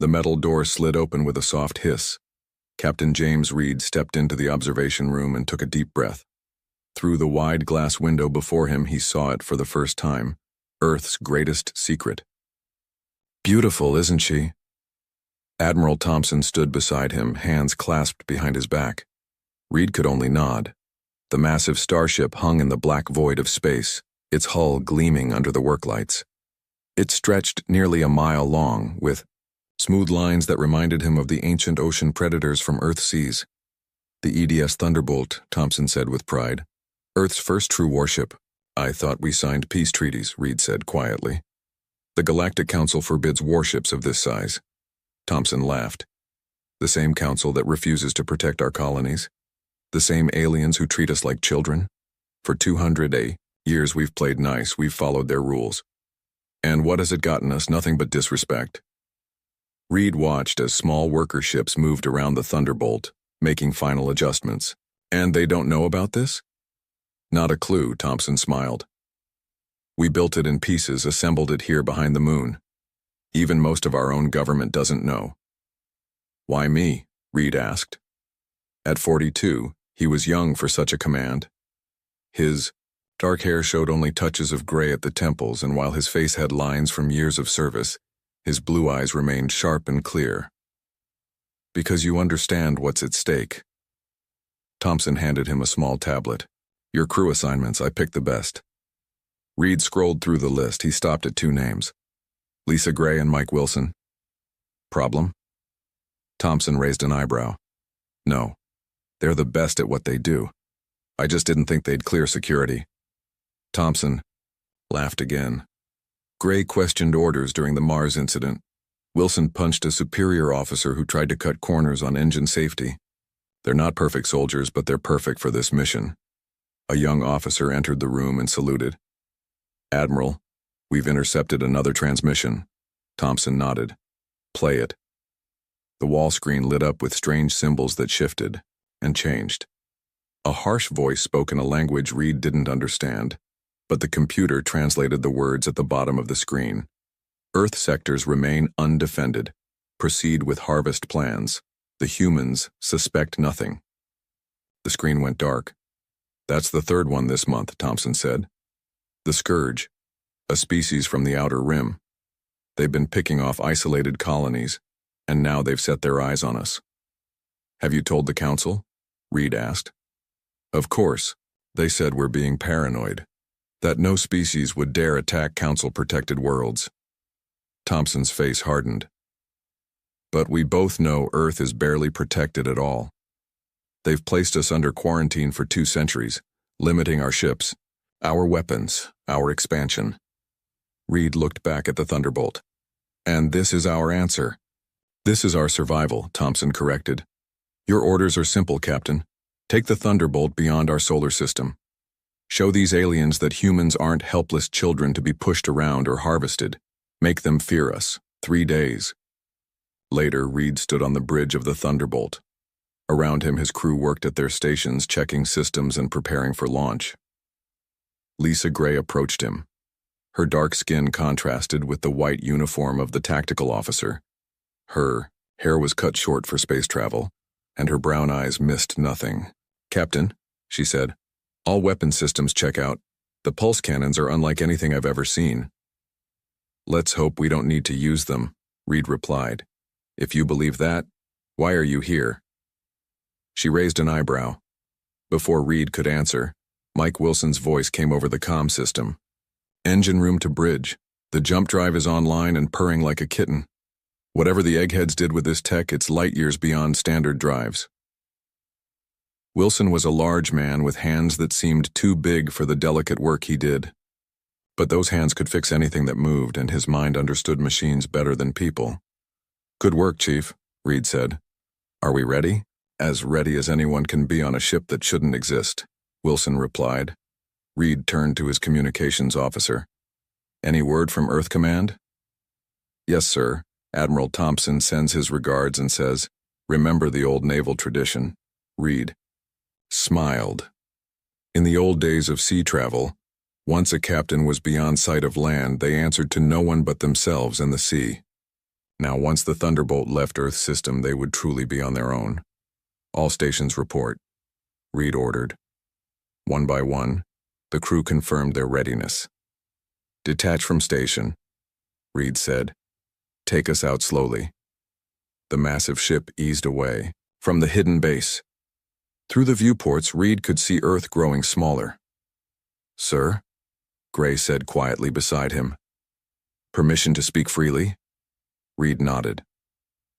The metal door slid open with a soft hiss. Captain James Reed stepped into the observation room and took a deep breath. Through the wide glass window before him, he saw it for the first time, Earth's greatest secret. "Beautiful, isn't she?" Admiral Thompson stood beside him, hands clasped behind his back. Reed could only nod. The massive starship hung in the black void of space, its hull gleaming under the work lights. It stretched nearly a mile long, with smooth lines that reminded him of the ancient ocean predators from Earth's seas. "The EDS Thunderbolt," Thompson said with pride. "Earth's first true warship." "I thought we signed peace treaties," Reed said quietly. "The Galactic Council forbids warships of this size." Thompson laughed. "The same council that refuses to protect our colonies? The same aliens who treat us like children? For 200 years we've played nice, we've followed their rules. And what has it gotten us? Nothing but disrespect." Reed watched as small worker ships moved around the Thunderbolt, making final adjustments. "And they don't know about this?" "Not a clue," Thompson smiled. "We built it in pieces, assembled it here behind the moon. Even most of our own government doesn't know." "Why me?" Reed asked. At 42, he was young for such a command. His dark hair showed only touches of gray at the temples, and while his face had lines from years of service, his blue eyes remained sharp and clear. "Because you understand what's at stake." Thompson handed him a small tablet. "Your crew assignments, I picked the best." Reed scrolled through the list. He stopped at 2 names. Lisa Gray and Mike Wilson. "Problem?" Thompson raised an eyebrow. "No. They're the best at what they do. I just didn't think they'd clear security." Thompson laughed again. Gray questioned orders during the Mars incident. Wilson punched a superior officer who tried to cut corners on engine safety. "They're not perfect soldiers, but they're perfect for this mission." A young officer entered the room and saluted. "Admiral, we've intercepted another transmission." Thompson nodded. "Play it." The wall screen lit up with strange symbols that shifted and changed. A harsh voice spoke in a language Reed didn't understand, but the computer translated the words at the bottom of the screen. "Earth sectors remain undefended. Proceed with harvest plans. The humans suspect nothing." The screen went dark. "That's the 3rd one this month," Thompson said. "The Scourge, a species from the outer rim. They've been picking off isolated colonies, and now they've set their eyes on us." "Have you told the council?" Reed asked. "Of course. They said we're being paranoid, that no species would dare attack council-protected worlds." Thompson's face hardened. "But we both know Earth is barely protected at all. They've placed us under quarantine for 2 centuries, limiting our ships, our weapons, our expansion." Reed looked back at the Thunderbolt. "And this is our answer." "This is our survival," Thompson corrected. "Your orders are simple, Captain. Take the Thunderbolt beyond our solar system. Show these aliens that humans aren't helpless children to be pushed around or harvested. Make them fear us. 3 days. Later, Reed stood on the bridge of the Thunderbolt. Around him, his crew worked at their stations, checking systems and preparing for launch. Lisa Gray approached him. Her dark skin contrasted with the white uniform of the tactical officer. Her hair was cut short for space travel, and her brown eyes missed nothing. "Captain," she said, "all weapon systems check out. The pulse cannons are unlike anything I've ever seen." "Let's hope we don't need to use them," Reed replied. "If you believe that, why are you here?" She raised an eyebrow. Before Reed could answer, Mike Wilson's voice came over the comm system. "Engine room to bridge. The jump drive is online and purring like a kitten. Whatever the eggheads did with this tech, it's light years beyond standard drives." Wilson was a large man with hands that seemed too big for the delicate work he did. But those hands could fix anything that moved, and his mind understood machines better than people. "Good work, Chief," Reed said. "Are we ready?" "As ready as anyone can be on a ship that shouldn't exist," Wilson replied. Reed turned to his communications officer. "Any word from Earth Command?" "Yes, sir. Admiral Thompson sends his regards and says, 'Remember the old naval tradition.'" Reed smiled. In the old days of sea travel, once a captain was beyond sight of land, they answered to no one but themselves and the sea. Now, once the Thunderbolt left Earth's system, they would truly be on their own. All stations report, Reed ordered. One by one, the crew confirmed their readiness. Detach from station, Reed said. Take us out slowly. The massive ship eased away from the hidden base. Through the viewports, Reed could see Earth growing smaller. Sir? Gray said quietly beside him. Permission to speak freely? Reed nodded.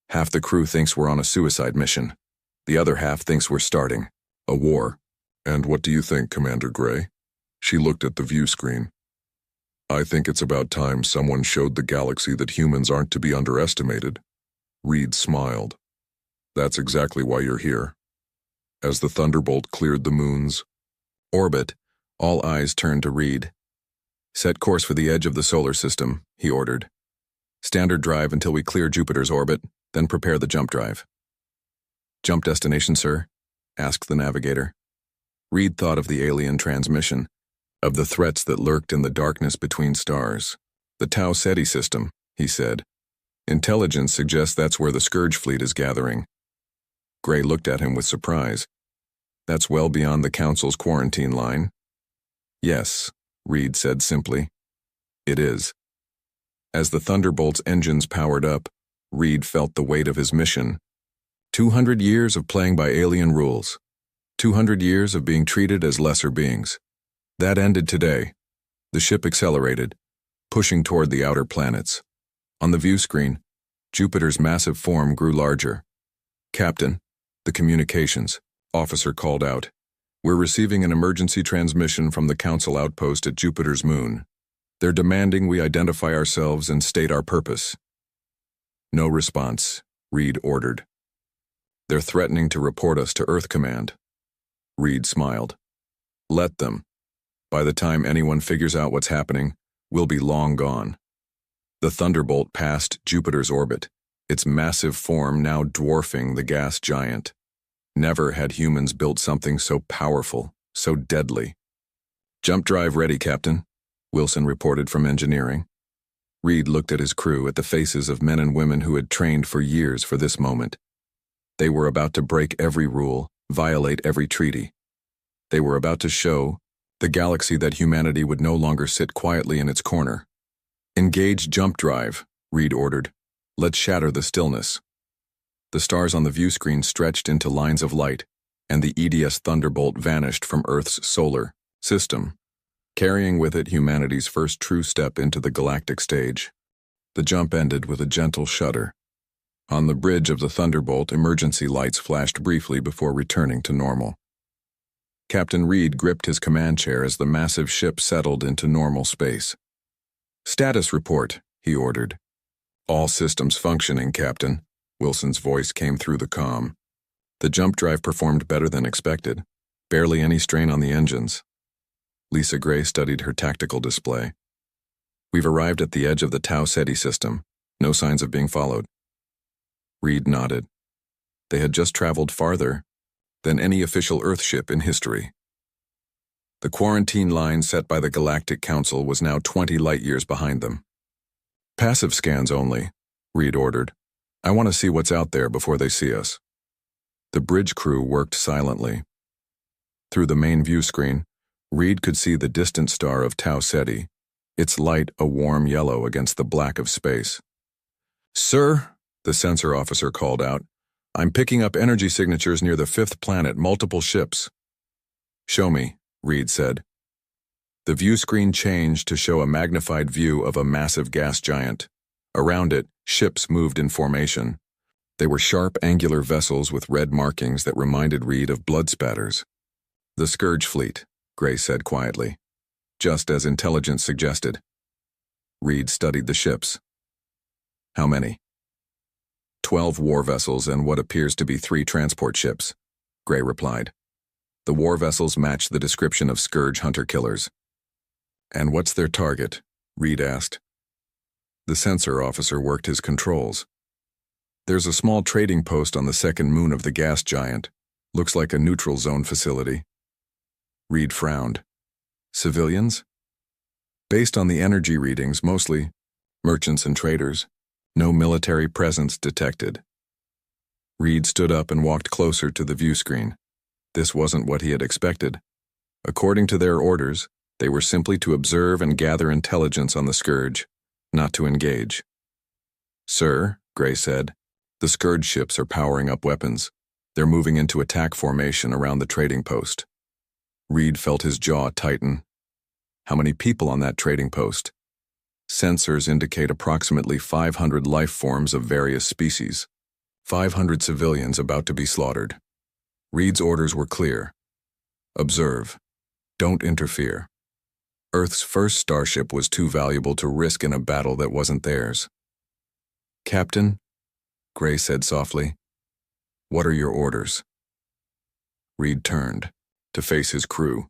Half the crew thinks we're on a suicide mission. The other half thinks we're starting a war. And what do you think, Commander Gray? She looked at the view screen. I think it's about time someone showed the galaxy that humans aren't to be underestimated. Reed smiled. That's exactly why you're here. As the Thunderbolt cleared the moon's orbit, all eyes turned to Reed. Set course for the edge of the solar system, he ordered. Standard drive until we clear Jupiter's orbit, then prepare the jump drive. Jump destination, sir? Asked the navigator. Reed thought of the alien transmission, of the threats that lurked in the darkness between stars. The Tau Ceti system, he said. Intelligence suggests that's where the Scourge fleet is gathering. Gray looked at him with surprise. That's well beyond the Council's quarantine line. Yes, Reed said simply. It is. As the Thunderbolt's engines powered up, Reed felt the weight of his mission. 200 years of playing by alien rules. 200 years of being treated as lesser beings. That ended today. The ship accelerated, pushing toward the outer planets. On the view screen, Jupiter's massive form grew larger. Captain, the communications officer called out. We're receiving an emergency transmission from the Council outpost at Jupiter's moon. They're demanding we identify ourselves and state our purpose. No response, Reed ordered. They're threatening to report us to Earth Command. Reed smiled. Let them. By the time anyone figures out what's happening, we'll be long gone. The Thunderbolt passed Jupiter's orbit, its massive form now dwarfing the gas giant. Never had humans built something so powerful, so deadly. Jump drive ready, Captain, Wilson reported from engineering. Reed looked at his crew, at the faces of men and women who had trained for years for this moment. They were about to break every rule, violate every treaty. They were about to show the galaxy that humanity would no longer sit quietly in its corner. Engage jump drive, Reed ordered. Let's shatter the stillness. The stars on the view screen stretched into lines of light, and the EDS Thunderbolt vanished from Earth's solar system, carrying with it humanity's first true step into the galactic stage. The jump ended with a gentle shudder. On the bridge of the Thunderbolt, emergency lights flashed briefly before returning to normal. Captain Reed gripped his command chair as the massive ship settled into normal space. Status report, he ordered. All systems functioning, Captain. Wilson's voice came through the comm. The jump drive performed better than expected. Barely any strain on the engines. Lisa Gray studied her tactical display. We've arrived at the edge of the Tau Ceti system. No signs of being followed. Reed nodded. They had just traveled farther than any official Earthship in history. The quarantine line set by the Galactic Council was now 20 light-years behind them. Passive scans only, Reed ordered. I want to see what's out there before they see us. The bridge crew worked silently. Through the main view screen, Reed could see the distant star of Tau Ceti, its light a warm yellow against the black of space. Sir, the sensor officer called out, I'm picking up energy signatures near the 5th planet, multiple ships. Show me, Reed said. The view screen changed to show a magnified view of a massive gas giant. Around it, ships moved in formation. They were sharp, angular vessels with red markings that reminded Reed of blood spatters. The Scourge fleet, Gray said quietly, just as intelligence suggested. Reed studied the ships. How many? 12 war vessels and what appears to be 3 transport ships, Gray replied. The war vessels matched the description of Scourge hunter-killers. And what's their target? Reed asked. The sensor officer worked his controls. There's a small trading post on the 2nd moon of the gas giant. Looks like a neutral zone facility. Reed frowned. Civilians? Based on the energy readings, mostly merchants and traders. No military presence detected. Reed stood up and walked closer to the view screen. This wasn't what he had expected. According to their orders, they were simply to observe and gather intelligence on the Scourge, not to engage. "Sir," Gray said, "the Scourge ships are powering up weapons. They're moving into attack formation around the trading post." Reed felt his jaw tighten. How many people on that trading post? Sensors indicate approximately 500 life forms of various species. 500 civilians about to be slaughtered. Reed's orders were clear. Observe. Don't interfere. Earth's first starship was too valuable to risk in a battle that wasn't theirs. "Captain," Gray said softly, "what are your orders?" Reed turned to face his crew.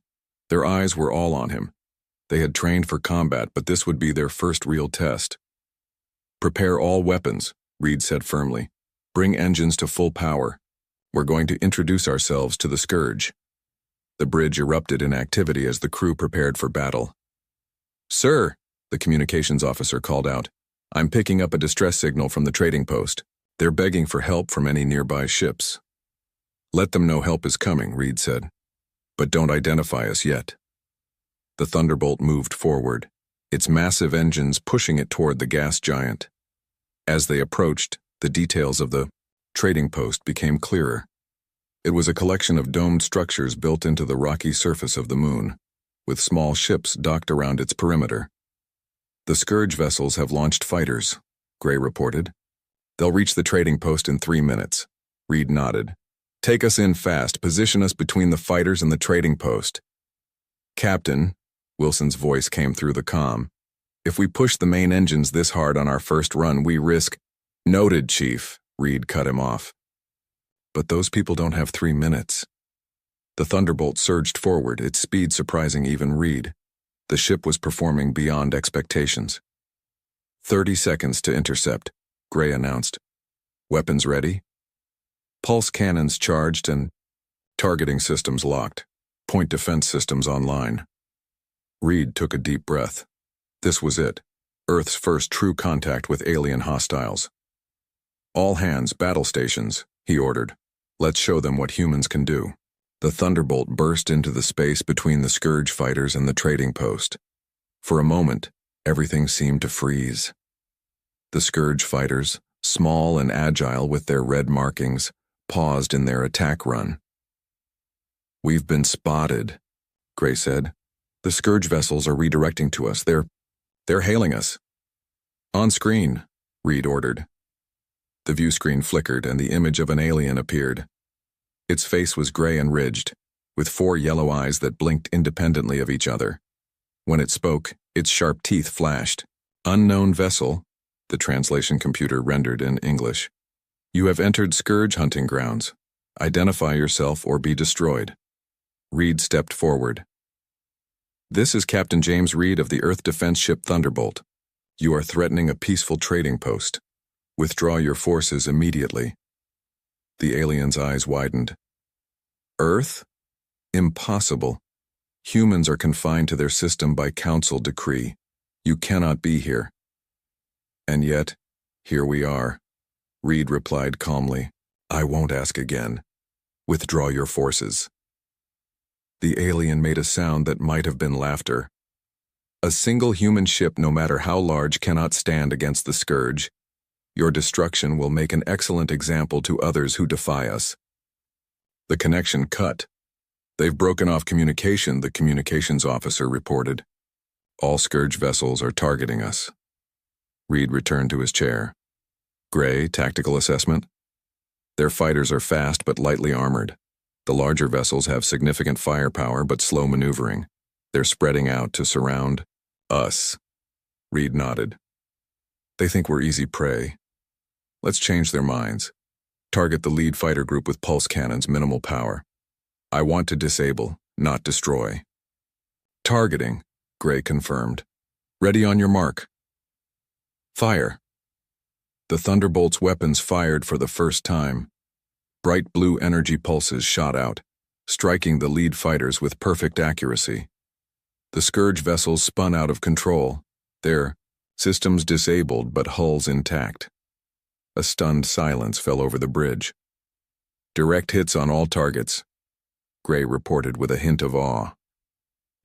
Their eyes were all on him. They had trained for combat, but this would be their first real test. "Prepare all weapons," Reed said firmly. "Bring engines to full power. We're going to introduce ourselves to the Scourge." The bridge erupted in activity as the crew prepared for battle. "Sir," the communications officer called out, "I'm picking up a distress signal from the trading post. They're begging for help from any nearby ships." "Let them know help is coming," Reed said. "But don't identify us yet." The Thunderbolt moved forward, its massive engines pushing it toward the gas giant. As they approached, the details of the trading post became clearer. It was a collection of domed structures built into the rocky surface of the moon, with small ships docked around its perimeter. "The Scourge vessels have launched fighters," Gray reported. "They'll reach the trading post in 3 minutes." Reed nodded. "Take us in fast, position us between the fighters and the trading post." "Captain," Wilson's voice came through the comm, "if we push the main engines this hard on our first run, we risk—" "Noted, Chief," Reed cut him off. "But those people don't have 3 minutes." The Thunderbolt surged forward, its speed surprising even Reed. The ship was performing beyond expectations. 30 seconds to intercept, Gray announced. "Weapons ready?" "Pulse cannons charged and targeting systems locked. Point defense systems online." Reed took a deep breath. This was it. Earth's first true contact with alien hostiles. "All hands, battle stations," he ordered. "Let's show them what humans can do." The Thunderbolt burst into the space between the Scourge fighters and the trading post. For a moment, everything seemed to freeze. The Scourge fighters, small and agile with their red markings, paused in their attack run. "We've been spotted," Gray said. "The Scourge vessels are redirecting to us. They're hailing us." "On screen," Reed ordered. The view screen flickered and the image of an alien appeared. Its face was gray and ridged, with 4 yellow eyes that blinked independently of each other. When it spoke, its sharp teeth flashed. "Unknown vessel," the translation computer rendered in English. "You have entered Scourge hunting grounds. Identify yourself or be destroyed." Reed stepped forward. "This is Captain James Reed of the Earth Defense Ship Thunderbolt. You are threatening a peaceful trading post. Withdraw your forces immediately." The alien's eyes widened. "Earth? Impossible. Humans are confined to their system by council decree. You cannot be here." "And yet, here we are," Reed replied calmly. "I won't ask again. Withdraw your forces." The alien made a sound that might have been laughter. "A single human ship, no matter how large, cannot stand against the Scourge. Your destruction will make an excellent example to others who defy us." The connection cut. "They've broken off communication," the communications officer reported. "All Scourge vessels are targeting us." Reed returned to his chair. "Gray, tactical assessment?" "Their fighters are fast but lightly armored. The larger vessels have significant firepower but slow maneuvering. They're spreading out to surround us." Reed nodded. "They think we're easy prey. Let's change their minds. Target the lead fighter group with pulse cannons, minimal power. I want to disable, not destroy." "Targeting," Gray confirmed. "Ready on your mark. Fire." The Thunderbolt's weapons fired for the first time. Bright blue energy pulses shot out, striking the lead fighters with perfect accuracy. The Scourge vessels spun out of control, their systems disabled but hulls intact. A stunned silence fell over the bridge. "Direct hits on all targets," Gray reported with a hint of awe.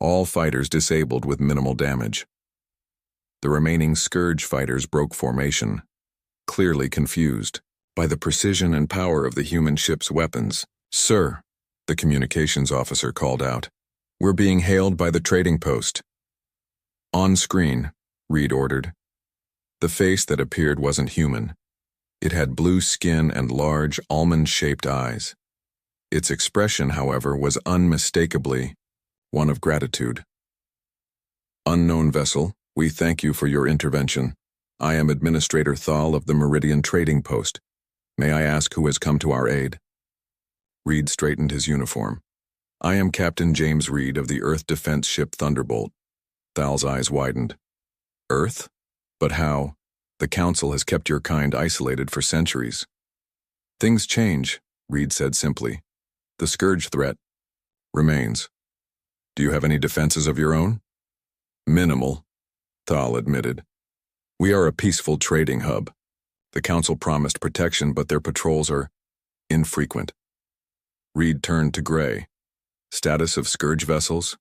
"All fighters disabled with minimal damage." The remaining Scourge fighters broke formation, clearly confused by the precision and power of the human ship's weapons. "Sir," the communications officer called out, "we're being hailed by the trading post." "On screen," Reed ordered. The face that appeared wasn't human. It had blue skin and large, almond-shaped eyes. Its expression, however, was unmistakably one of gratitude. "Unknown vessel, we thank you for your intervention. I am Administrator Thal of the Meridian Trading Post. May I ask who has come to our aid?" Reed straightened his uniform. "I am Captain James Reed of the Earth defense ship Thunderbolt." Thal's eyes widened. "Earth? But how? The Council has kept your kind isolated for centuries." "Things change," Reed said simply. "The Scourge threat remains. Do you have any defenses of your own?" "Minimal," Thal admitted. "We are a peaceful trading hub. The Council promised protection, but their patrols are infrequent." Reed turned to Gray. "Status of Scourge vessels?"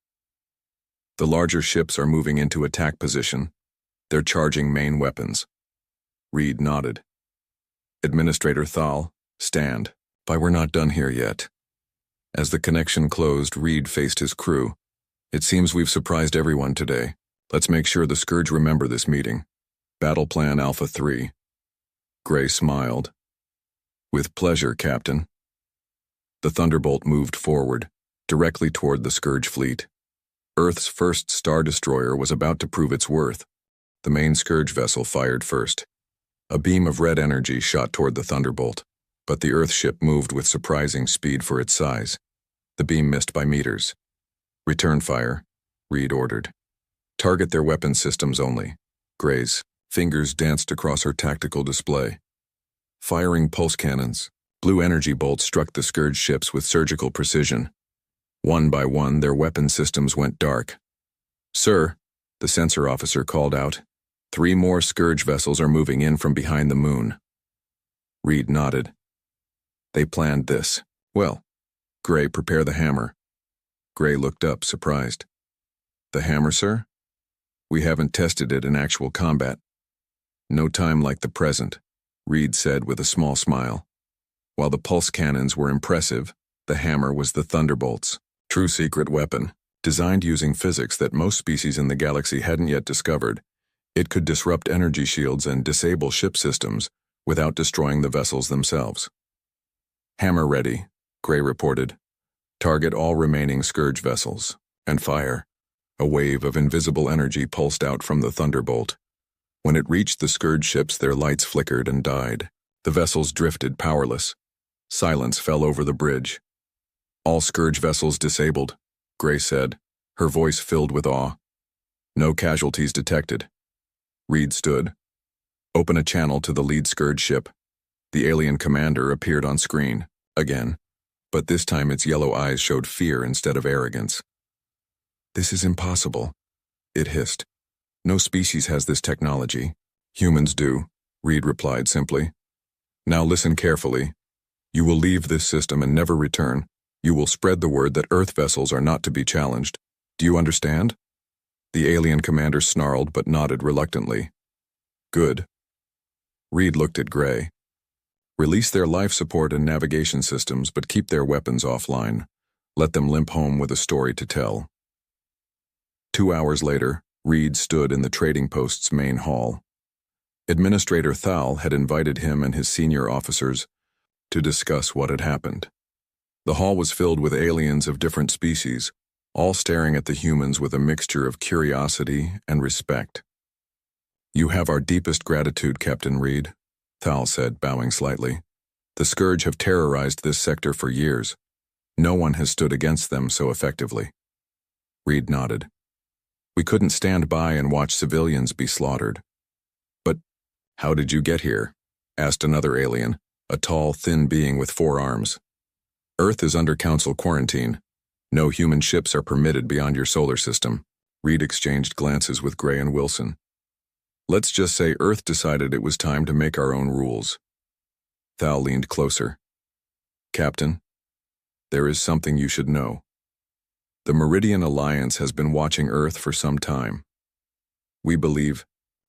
"The larger ships are moving into attack position. They're charging main weapons." Reed nodded. "Administrator Thal, stand by. We're not done here yet." As the connection closed, Reed faced his crew. "It seems we've surprised everyone today. Let's make sure the Scourge remember this meeting. Battle Plan Alpha 3. Gray smiled. "With pleasure, Captain." The Thunderbolt moved forward, directly toward the Scourge fleet. Earth's first Star Destroyer was about to prove its worth. The main Scourge vessel fired first. A beam of red energy shot toward the Thunderbolt, but the Earth ship moved with surprising speed for its size. The beam missed by meters. "Return fire," Reed ordered. "Target their weapon systems only." Gray's fingers danced across her tactical display. Firing pulse cannons, blue energy bolts struck the Scourge ships with surgical precision. One by one, their weapon systems went dark. "Sir," the sensor officer called out, "3 more Scourge vessels are moving in from behind the moon." Reed nodded. "They planned this. Well, Gray, prepare the hammer." Gray looked up, surprised. "The hammer, sir? We haven't tested it in actual combat." "No time like the present," Reed said with a small smile. While the pulse cannons were impressive, the hammer was the Thunderbolt's true secret weapon. Designed using physics that most species in the galaxy hadn't yet discovered, it could disrupt energy shields and disable ship systems without destroying the vessels themselves. "Hammer ready," Gray reported. "Target all remaining Scourge vessels, and fire." A wave of invisible energy pulsed out from the Thunderbolt. When it reached the Scourge ships, their lights flickered and died. The vessels drifted powerless. Silence fell over the bridge. "All Scourge vessels disabled," Gray said, her voice filled with awe. "No casualties detected." Reed stood. "Open a channel to the lead Scourge ship." The alien commander appeared on screen, again, but this time its yellow eyes showed fear instead of arrogance. "This is impossible," it hissed. "No species has this technology." "Humans do," Reed replied simply. "Now listen carefully. You will leave this system and never return. You will spread the word that Earth vessels are not to be challenged. Do you understand?" The alien commander snarled but nodded reluctantly. "Good." Reed looked at Gray. "Release their life support and navigation systems, but keep their weapons offline. Let them limp home with a story to tell." 2 hours later, Reed stood in the trading post's main hall. Administrator Thal had invited him and his senior officers to discuss what had happened. The hall was filled with aliens of different species, all staring at the humans with a mixture of curiosity and respect. "You have our deepest gratitude, Captain Reed," Thal said, bowing slightly. "The Scourge have terrorized this sector for years. No one has stood against them so effectively." Reed nodded. "We couldn't stand by and watch civilians be slaughtered." "But how did you get here?" asked another alien, a tall, thin being with 4 arms. "Earth is under Council quarantine. No human ships are permitted beyond your solar system." Reed exchanged glances with Gray and Wilson. "Let's just say Earth decided it was time to make our own rules. Thal leaned closer. Captain, there is something you should know. The Meridian Alliance has been watching Earth for some time. We believe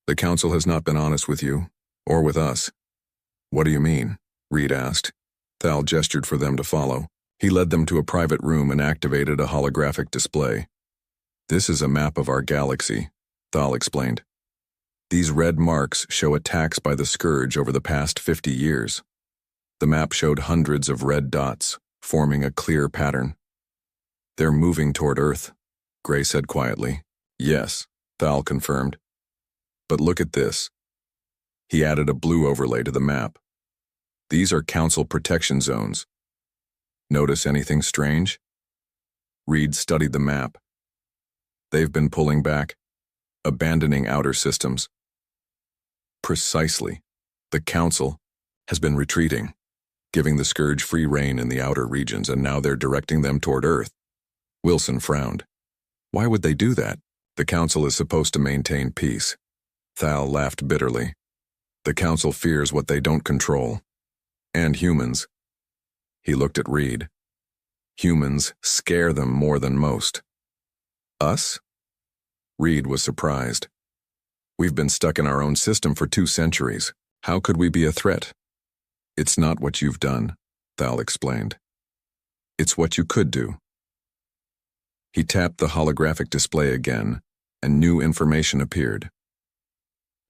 the Council has not been honest with you, or with us. What do you mean? Reed asked. Thal gestured for them to follow. He led them to a private room and activated a holographic display. This is a map of our galaxy, Thal explained. These red marks show attacks by the Scourge over the past 50 years. The map showed hundreds of red dots, forming a clear pattern. They're moving toward Earth, Gray said quietly. Yes, Thal confirmed. But look at this. He added a blue overlay to the map. These are Council protection zones. Notice anything strange? Reed studied the map. They've been pulling back, abandoning outer systems. Precisely. The Council has been retreating, giving the Scourge free rein in the outer regions, and now they're directing them toward Earth. Wilson frowned. Why would they do that? The Council is supposed to maintain peace. Thal laughed bitterly. The Council fears what they don't control. And humans. He looked at Reed. Humans scare them more than most. Us? Reed was surprised. We've been stuck in our own system for 2 centuries. How could we be a threat? It's not what you've done, Thal explained. It's what you could do. He tapped the holographic display again, and new information appeared.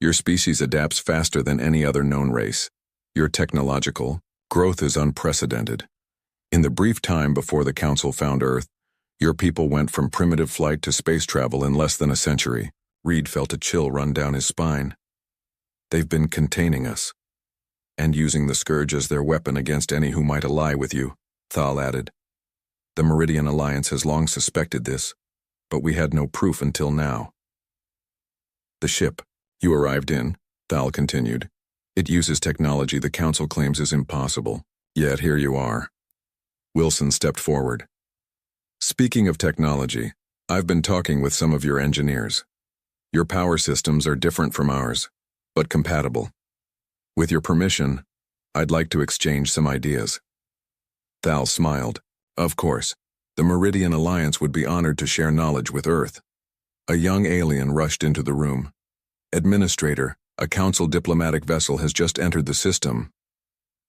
Your species adapts faster than any other known race. Your technological growth is unprecedented. In the brief time before the Council found Earth, your people went from primitive flight to space travel in less than a century. Reed felt a chill run down his spine. They've been containing us, and using the Scourge as their weapon against any who might ally with you, Thal added. The Meridian Alliance has long suspected this, but we had no proof until now. The ship you arrived in, Thal continued. It uses technology the Council claims is impossible, yet here you are. Wilson stepped forward. Speaking of technology, I've been talking with some of your engineers. Your power systems are different from ours, but compatible. With your permission, I'd like to exchange some ideas. Thal smiled. Of course, the Meridian Alliance would be honored to share knowledge with Earth. A young alien rushed into the room. Administrator, a Council diplomatic vessel has just entered the system.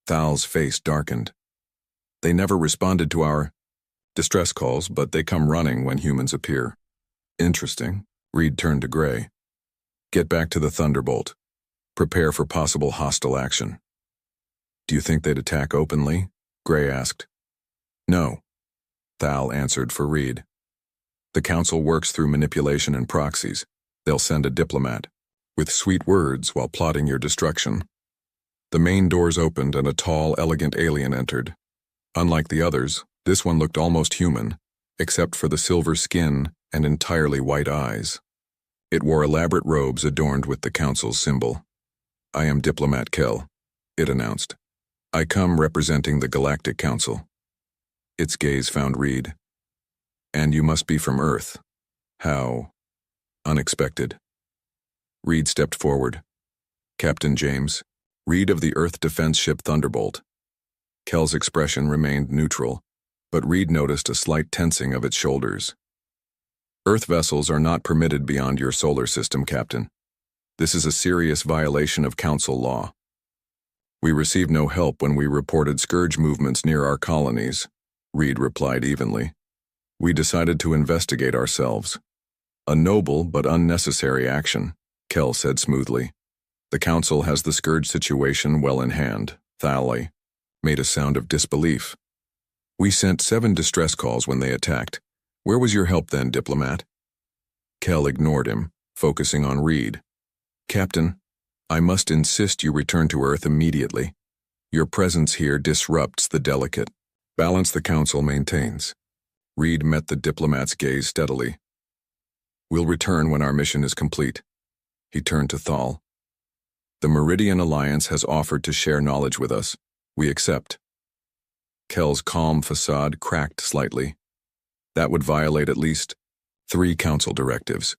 Thal's face darkened. They never responded to our distress calls, but they come running when humans appear. Interesting. Reed turned to Gray. Get back to the Thunderbolt. Prepare for possible hostile action. Do you think they'd attack openly? Gray asked. No, Thal answered for Reed. The Council works through manipulation and proxies. They'll send a diplomat, with sweet words while plotting your destruction. The main doors opened and a tall, elegant alien entered. Unlike the others, this one looked almost human, except for the silver skin and entirely white eyes. It wore elaborate robes adorned with the Council's symbol. I am Diplomat Kell, it announced. I come representing the Galactic Council. Its gaze found Reed. And you must be from Earth. How unexpected. Reed stepped forward. Captain James, Reed of the Earth defense ship Thunderbolt. Kell's expression remained neutral, but Reed noticed a slight tensing of its shoulders. Earth vessels are not permitted beyond your solar system, Captain. This is a serious violation of Council law. We received no help when we reported Scourge movements near our colonies, Reed replied evenly. We decided to investigate ourselves. A noble but unnecessary action, Kell said smoothly. The Council has the Scourge situation well in hand. Thal made a sound of disbelief. We sent 7 distress calls when they attacked. Where was your help then, Diplomat? Kell ignored him, focusing on Reed. Captain, I must insist you return to Earth immediately. Your presence here disrupts the delicate balance the Council maintains. Reed met the diplomat's gaze steadily. We'll return when our mission is complete. He turned to Thal. The Meridian Alliance has offered to share knowledge with us. We accept. Kell's calm facade cracked slightly. That would violate at least 3 Council directives.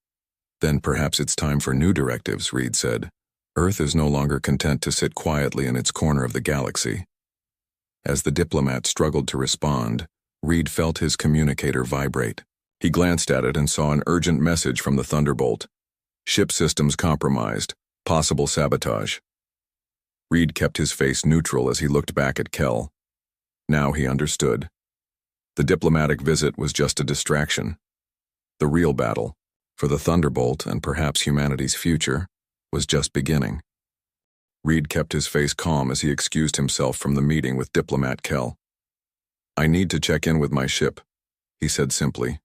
Then perhaps it's time for new directives, Reed said. Earth is no longer content to sit quietly in its corner of the galaxy. As the diplomat struggled to respond, Reed felt his communicator vibrate. He glanced at it and saw an urgent message from the Thunderbolt. Ship systems compromised. Possible sabotage. Reed kept his face neutral as he looked back at Kell. Now he understood. The diplomatic visit was just a distraction. The real battle, for the Thunderbolt and perhaps humanity's future, was just beginning. Reed kept his face calm as he excused himself from the meeting with diplomat Kell. "I need to check in with my ship," he said simply.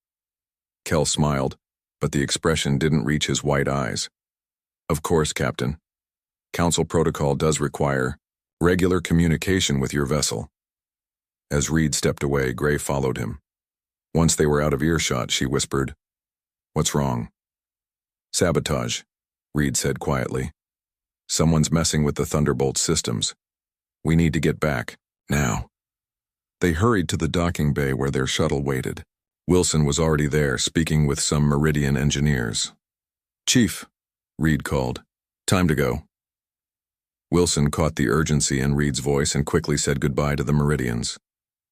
Kell smiled, but the expression didn't reach his white eyes. "Of course, Captain. Council protocol does require regular communication with your vessel." As Reed stepped away, Gray followed him. Once they were out of earshot, she whispered, "What's wrong?" "Sabotage," Reed said quietly. "Someone's messing with the Thunderbolt systems. We need to get back, now." They hurried to the docking bay where their shuttle waited. Wilson was already there, speaking with some Meridian engineers. "Chief," Reed called, "time to go." Wilson caught the urgency in Reed's voice and quickly said goodbye to the Meridians.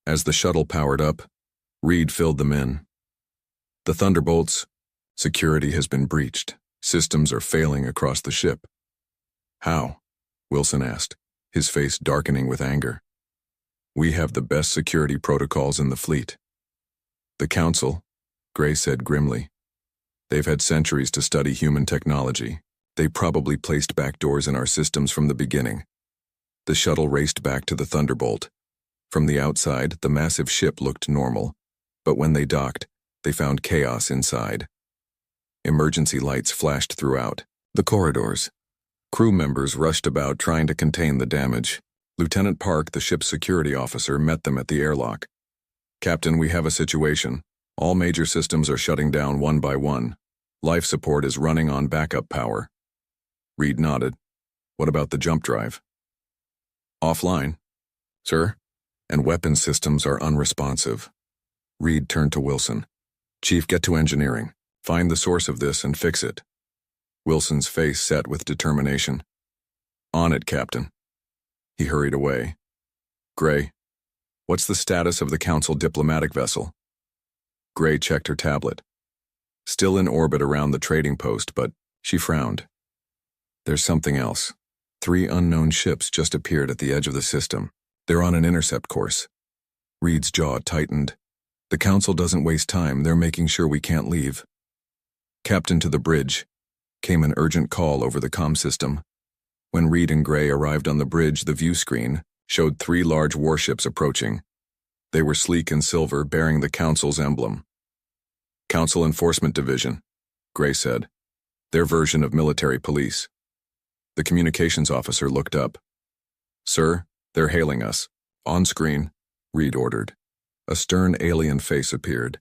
As the shuttle powered up, Reed filled them in. "The Thunderbolts, security has been breached. Systems are failing across the ship." "How?" Wilson asked, his face darkening with anger. "We have the best security protocols in the fleet." "The Council," Gray said grimly. "They've had centuries to study human technology. They probably placed backdoors in our systems from the beginning." The shuttle raced back to the Thunderbolt. From the outside, the massive ship looked normal, but when they docked, they found chaos inside. Emergency lights flashed throughout the corridors. Crew members rushed about trying to contain the damage. Lieutenant Park, the ship's security officer, met them at the airlock. "Captain, we have a situation. All major systems are shutting down one by one. Life support is running on backup power." Reed nodded. "What about the jump drive?" "Offline, sir, and weapon systems are unresponsive." Reed turned to Wilson. "Chief, get to engineering. Find the source of this and fix it." Wilson's face set with determination. "On it, Captain." He hurried away. "Gray, what's the status of the Council diplomatic vessel?" Gray checked her tablet. "Still in orbit around the trading post, but," she frowned. "There's something else. 3 unknown ships just appeared at the edge of the system. They're on an intercept course." Reed's jaw tightened. "The Council doesn't waste time. They're making sure we can't leave." "Captain, to the bridge," came an urgent call over the comm system. When Reed and Gray arrived on the bridge, the view screen showed 3 large warships approaching. They were sleek and silver, bearing the Council's emblem. "Council Enforcement Division," Gray said. "Their version of military police." The communications officer looked up. "Sir, they're hailing us." "On screen," Reed ordered. A stern alien face appeared.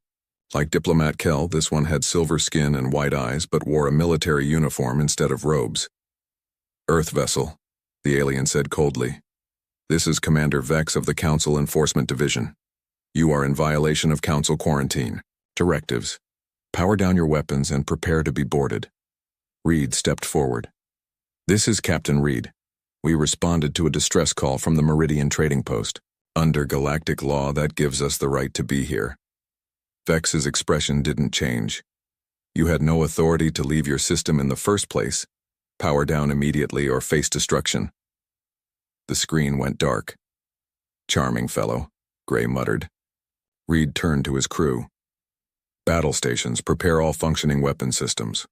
Like Diplomat Kell, this one had silver skin and white eyes, but wore a military uniform instead of robes. "Earth vessel," the alien said coldly. "This is Commander Vex of the Council Enforcement Division. You are in violation of Council quarantine. Directives. Power down your weapons and prepare to be boarded." Reed stepped forward. "This is Captain Reed. We responded to a distress call from the Meridian Trading Post. Under galactic law, that gives us the right to be here." Vex's expression didn't change. "You had no authority to leave your system in the first place. Power down immediately or face destruction." The screen went dark. "Charming fellow," Gray muttered. Reed turned to his crew. "Battle stations, prepare all functioning weapon systems."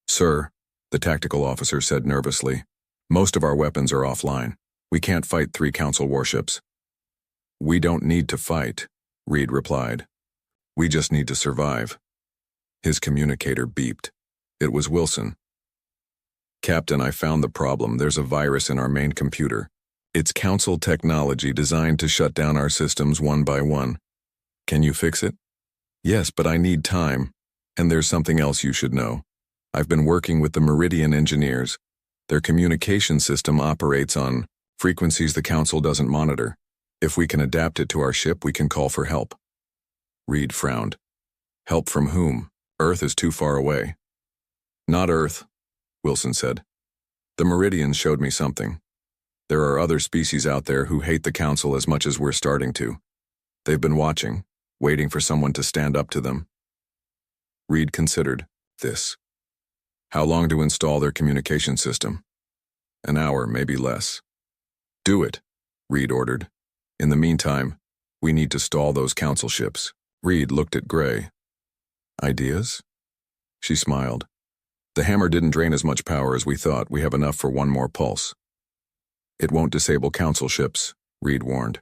"Sir," the tactical officer said nervously, "most of our weapons are offline. We can't fight 3 Council warships." "We don't need to fight," Reed replied. "We just need to survive." His communicator beeped. It was Wilson. "Captain, I found the problem. There's a virus in our main computer. It's Council technology designed to shut down our systems one by one. Can you fix it?" "Yes, but I need time. And there's something else you should know. I've been working with the Meridian engineers. Their communication system operates on frequencies the Council doesn't monitor. If we can adapt it to our ship, we can call for help." Reed frowned. "Help from whom? Earth is too far away." "Not Earth," Wilson said. The Meridians showed me something. There are other species out there who hate the Council as much as we're starting to. They've been watching, waiting for someone to stand up to them. Reed considered this. How long to install their communication system? An hour, maybe less. Do it, Reed ordered. In the meantime, we need to stall those Council ships. Reed looked at Gray. Ideas? She smiled. The hammer didn't drain as much power as we thought. We have enough for one more pulse. It won't disable Council ships, Reed warned.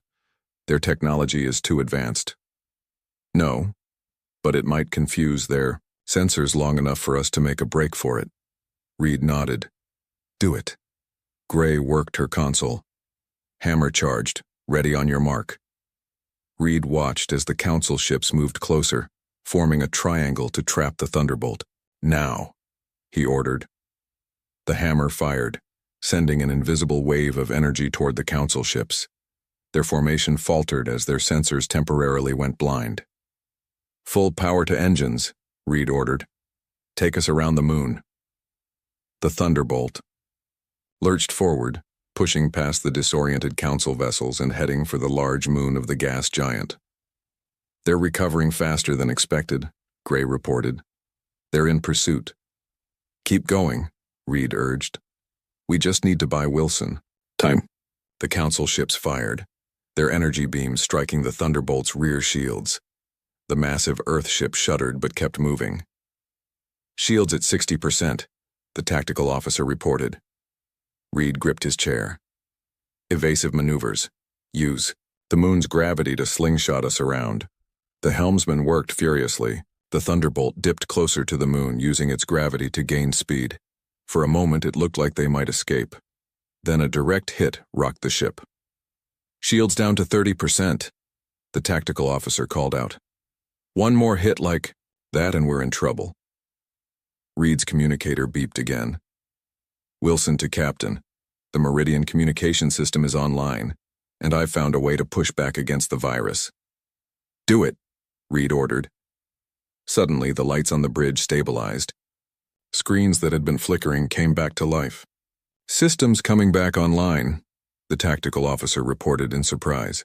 Their technology is too advanced. No, but it might confuse their sensors long enough for us to make a break for it. Reed nodded. Do it. Gray worked her console. Hammer charged, ready on your mark. Reed watched as the Council ships moved closer, forming a triangle to trap the Thunderbolt. Now, he ordered. The hammer fired, sending an invisible wave of energy toward the Council ships. Their formation faltered as their sensors temporarily went blind. Full power to engines, Reed ordered. Take us around the moon. The Thunderbolt lurched forward, pushing past the disoriented Council vessels and heading for the large moon of the gas giant. They're recovering faster than expected, Gray reported. They're in pursuit. Keep going, Reed urged. We just need to buy Wilson time. The Council ships fired, their energy beams striking the Thunderbolt's rear shields. The massive Earth ship shuddered but kept moving. Shields at 60%, the tactical officer reported. Reed gripped his chair. Evasive maneuvers. Use the moon's gravity to slingshot us around. The helmsman worked furiously. The Thunderbolt dipped closer to the moon, using its gravity to gain speed. For a moment it looked like they might escape. Then a direct hit rocked the ship. Shields down to 30%, the tactical officer called out. One more hit like that and we're in trouble. Reed's communicator beeped again. Wilson to Captain. The Meridian communication system is online, and I've found a way to push back against the virus. Do it, Reed ordered. Suddenly, the lights on the bridge stabilized. Screens that had been flickering came back to life. Systems coming back online, the tactical officer reported in surprise.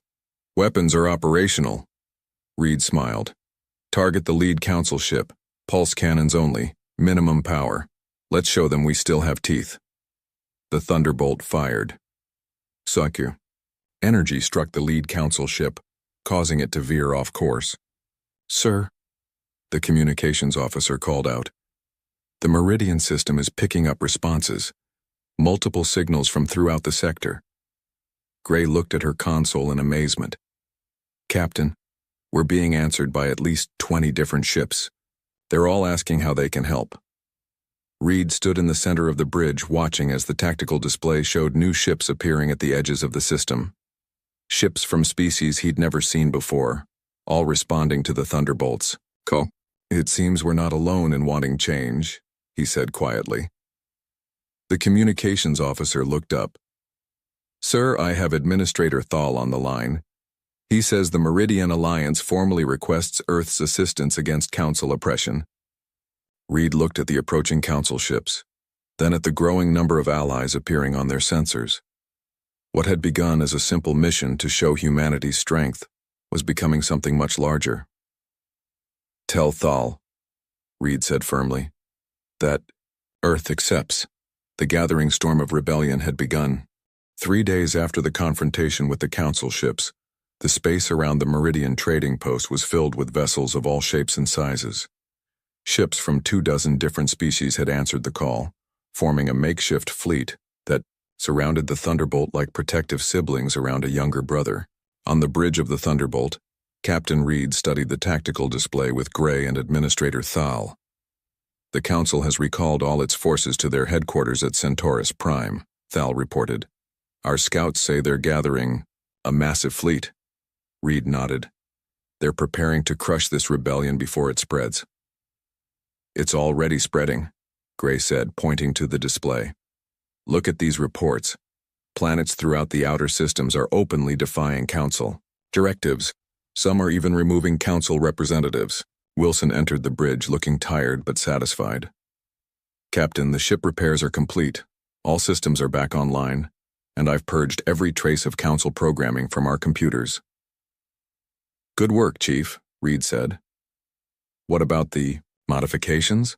Weapons are operational. Reed smiled. Target the lead Council ship. Pulse cannons only. Minimum power. Let's show them we still have teeth. The Thunderbolt fired. Sucker. Energy struck the lead Council ship, causing it to veer off course. Sir, the communications officer called out. The Meridian system is picking up responses. Multiple signals from throughout the sector. Gray looked at her console in amazement. Captain, we're being answered by at least 20 different ships. They're all asking how they can help. Reed stood in the center of the bridge watching as the tactical display showed new ships appearing at the edges of the system. Ships from species he'd never seen before, all responding to the Thunderbolts. Call. It seems we're not alone in wanting change, he said quietly. The communications officer looked up. Sir, I have Administrator Thal on the line. He says the Meridian Alliance formally requests Earth's assistance against Council oppression. Reed looked at the approaching Council ships, then at the growing number of allies appearing on their sensors. What had begun as a simple mission to show humanity's strength was becoming something much larger. Tell Thal, Reed said firmly, that Earth accepts. The gathering storm of rebellion had begun. 3 days after the confrontation with the Council ships, the space around the Meridian trading post was filled with vessels of all shapes and sizes. Ships from 24 different species had answered the call, forming a makeshift fleet that surrounded the Thunderbolt like protective siblings around a younger brother. On the bridge of the Thunderbolt, Captain Reed studied the tactical display with Gray and Administrator Thal. The Council has recalled all its forces to their headquarters at Centaurus Prime, Thal reported. Our scouts say they're gathering a massive fleet. Reed nodded. They're preparing to crush this rebellion before it spreads. It's already spreading, Gray said, pointing to the display. Look at these reports. Planets throughout the outer systems are openly defying Council directives. Some are even removing Council representatives. Wilson entered the bridge looking tired but satisfied. Captain, the ship repairs are complete. All systems are back online, and I've purged every trace of Council programming from our computers. Good work, Chief, Reed said. What about the modifications?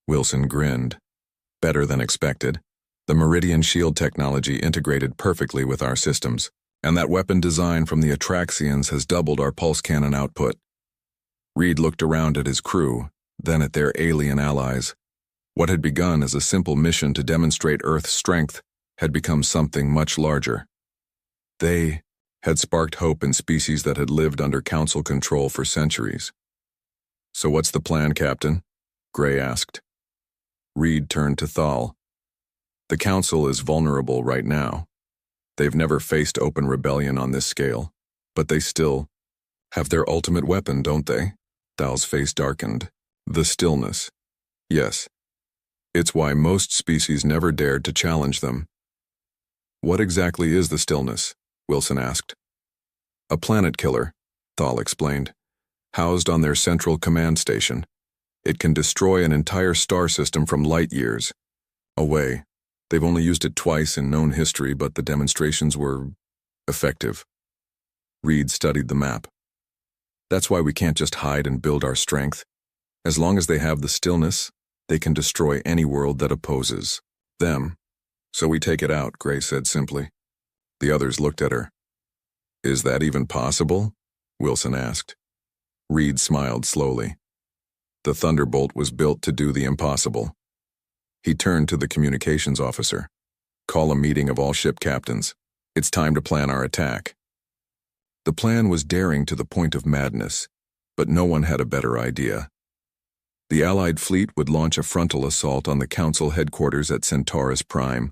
Wilson grinned. Better than expected. The Meridian shield technology integrated perfectly with our systems, and that weapon design from the Atraxians has doubled our pulse cannon output. Reed looked around at his crew, then at their alien allies. What had begun as a simple mission to demonstrate Earth's strength had become something much larger. They had sparked hope in species that had lived under Council control for centuries. So what's the plan, Captain? Gray asked. Reed turned to Thal. The Council is vulnerable right now. They've never faced open rebellion on this scale, but they still have their ultimate weapon, don't they? Thal's face darkened. The stillness. Yes. It's why most species never dared to challenge them. What exactly is the stillness? Wilson asked. A planet killer, Thal explained, housed on their central command station. It can destroy an entire star system from light years away. They've only used it twice in known history, but the demonstrations were effective. Reed studied the map. That's why we can't just hide and build our strength. As long as they have the stillness, they can destroy any world that opposes them. So we take it out, Gray said simply. The others looked at her. Is that even possible? Wilson asked. Reed smiled slowly. The Thunderbolt was built to do the impossible. He turned to the communications officer. Call a meeting of all ship captains. It's time to plan our attack. The plan was daring to the point of madness, but no one had a better idea. The Allied fleet would launch a frontal assault on the Council headquarters at Centaurus Prime,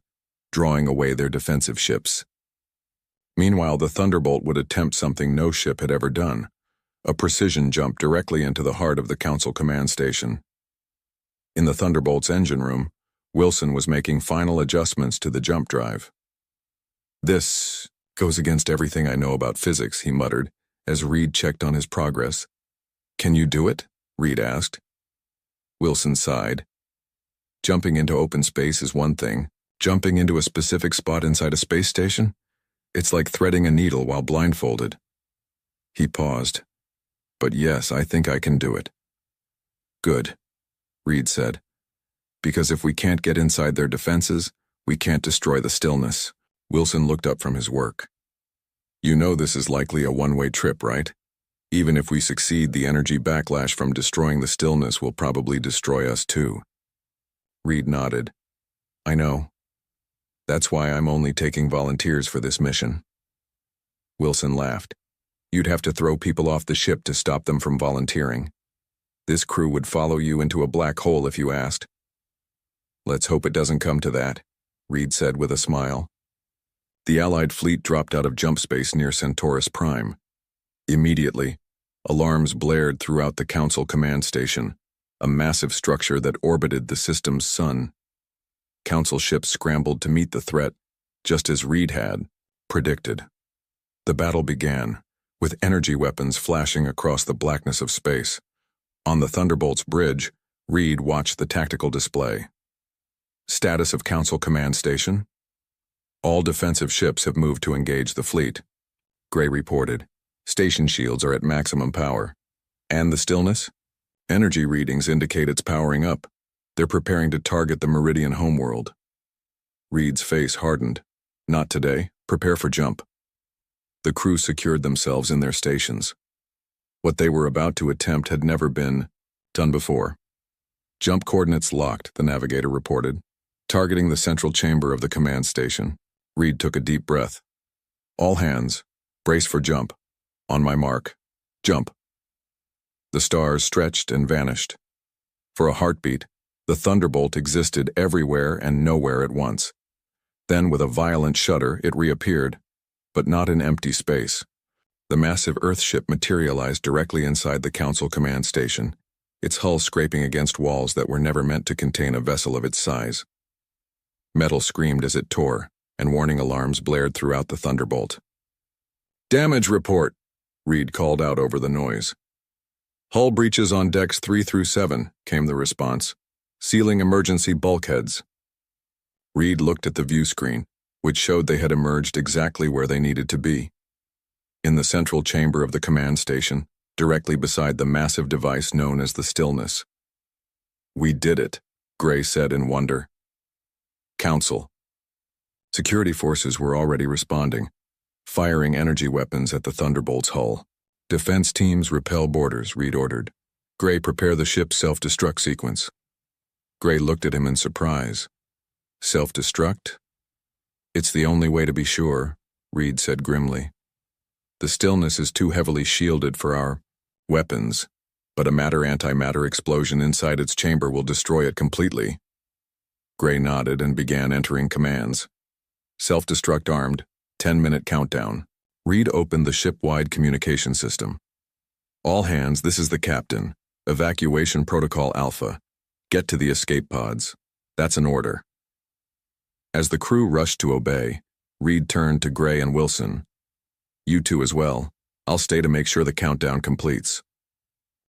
drawing away their defensive ships. Meanwhile, the Thunderbolt would attempt something no ship had ever done, a precision jump directly into the heart of the Council command station. In the Thunderbolt's engine room, Wilson was making final adjustments to the jump drive. This goes against everything I know about physics, he muttered, as Reed checked on his progress. Can you do it? Reed asked. Wilson sighed. Jumping into open space is one thing. Jumping into a specific spot inside a space station? It's like threading a needle while blindfolded. He paused. But yes, I think I can do it. Good, Reed said. Because if we can't get inside their defenses, we can't destroy the stillness. Wilson looked up from his work. You know this is likely a one-way trip, right? Even if we succeed, the energy backlash from destroying the stillness will probably destroy us too. Reed nodded. I know. That's why I'm only taking volunteers for this mission. Wilson laughed. You'd have to throw people off the ship to stop them from volunteering. This crew would follow you into a black hole if you asked. Let's hope it doesn't come to that, Reed said with a smile. The Allied fleet dropped out of jump space near Centaurus Prime. Immediately, alarms blared throughout the Council command station, a massive structure that orbited the system's sun. Council ships scrambled to meet the threat, just as Reed had predicted. The battle began, with energy weapons flashing across the blackness of space. On the Thunderbolt's bridge, Reed watched the tactical display. Status of Council command station? All defensive ships have moved to engage the fleet. Gray reported. Station shields are at maximum power. And the stillness? Energy readings indicate it's powering up. They're preparing to target the Meridian homeworld. Reed's face hardened. Not today. Prepare for jump. The crew secured themselves in their stations. What they were about to attempt had never been done before. Jump coordinates locked, the navigator reported, targeting the central chamber of the command station. Reed took a deep breath. All hands, brace for jump. On my mark, jump. The stars stretched and vanished. For a heartbeat, the Thunderbolt existed everywhere and nowhere at once. Then, with a violent shudder, it reappeared, but not in empty space. The massive Earthship materialized directly inside the Council command station, its hull scraping against walls that were never meant to contain a vessel of its size. Metal screamed as it tore, and warning alarms blared throughout the Thunderbolt. Damage report, Reed called out over the noise. Hull breaches on decks 3 through 7, came the response. Sealing emergency bulkheads. Reed looked at the view screen, which showed they had emerged exactly where they needed to be. In the central chamber of the command station, directly beside the massive device known as the Stillness. "We did it," Gray said in wonder. Council. Security forces were already responding, firing energy weapons at the Thunderbolt's hull. "Defense teams repel boarders," Reed ordered. "Gray, prepare the ship's self-destruct sequence." Gray looked at him in surprise. "Self-destruct? It's the only way to be sure," Reed said grimly. "The Stillness is too heavily shielded for our weapons, but a matter-antimatter explosion inside its chamber will destroy it completely." Gray nodded and began entering commands. "Self-destruct armed, 10-minute countdown." Reed opened the ship-wide communication system. "All hands, this is the captain. Evacuation Protocol Alpha. Get to the escape pods. That's an order." As the crew rushed to obey, Reed turned to Gray and Wilson. "You two as well. I'll stay to make sure the countdown completes."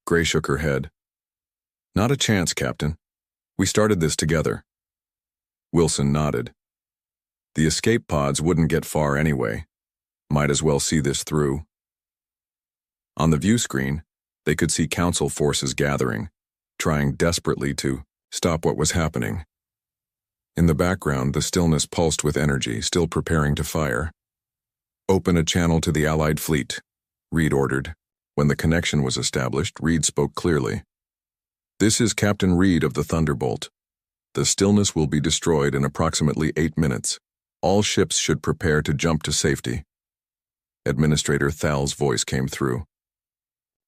Gray shook her head. "Not a chance, Captain. We started this together." Wilson nodded. "The escape pods wouldn't get far anyway. Might as well see this through." On the view screen, they could see Council forces gathering, trying desperately to stop what was happening. In the background, the Stillness pulsed with energy, still preparing to fire. "Open a channel to the Allied fleet," Reed ordered. When the connection was established, Reed spoke clearly. "This is Captain Reed of the Thunderbolt. The Stillness will be destroyed in approximately 8 minutes. All ships should prepare to jump to safety." Administrator Thal's voice came through.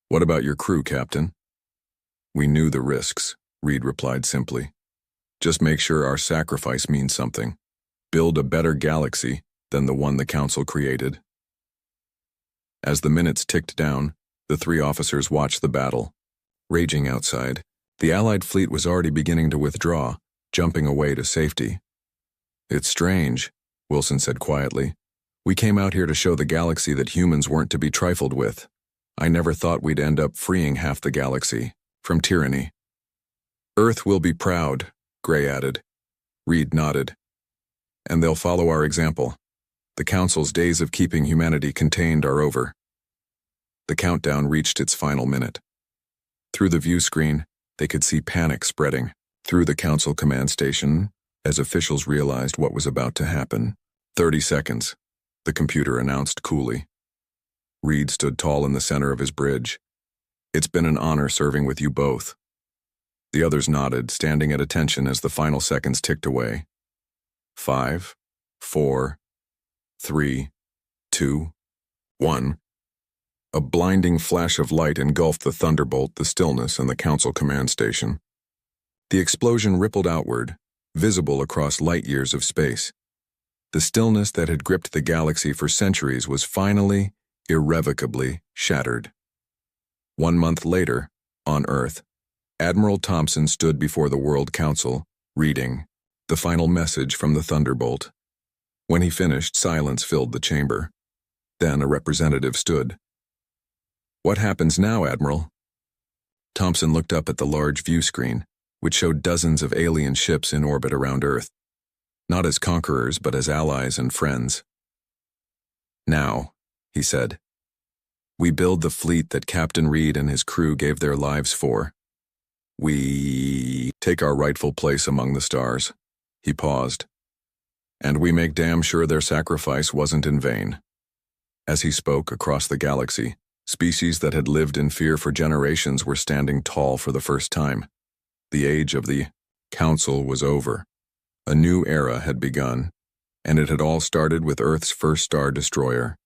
"What about your crew, Captain?" "We knew the risks," Reed replied simply. "Just make sure our sacrifice means something. Build a better galaxy than the one the Council created." As the minutes ticked down, the 3 officers watched the battle. Raging outside, the Allied fleet was already beginning to withdraw, jumping away to safety. "It's strange," Wilson said quietly. "We came out here to show the galaxy that humans weren't to be trifled with. I never thought we'd end up freeing half the galaxy from tyranny." "Earth will be proud," Gray added. Reed nodded. "And they'll follow our example. The Council's days of keeping humanity contained are over." The countdown reached its final minute. Through the view screen, they could see panic spreading through the Council command station as officials realized what was about to happen. 30 seconds, the computer announced coolly. Reed stood tall in the center of his bridge. "It's been an honor serving with you both." The others nodded, standing at attention as the final seconds ticked away. 5, 4, 3, 2, 1. A blinding flash of light engulfed the Thunderbolt, the Stillness, and the Council command station. The explosion rippled outward, visible across light years of space. The stillness that had gripped the galaxy for centuries was finally, irrevocably shattered. 1 month later, on Earth, Admiral Thompson stood before the World Council, reading the final message from the Thunderbolt. When he finished, silence filled the chamber. Then a representative stood. "What happens now, Admiral?" Thompson looked up at the large view screen, which showed dozens of alien ships in orbit around Earth, not as conquerors but as allies and friends. "Now," he said, "we build the fleet that Captain Reed and his crew gave their lives for. We take our rightful place among the stars." He paused. "And we make damn sure their sacrifice wasn't in vain." As he spoke, across the galaxy, species that had lived in fear for generations were standing tall for the first time. The age of the Council was over. A new era had begun, and it had all started with Earth's first star destroyer,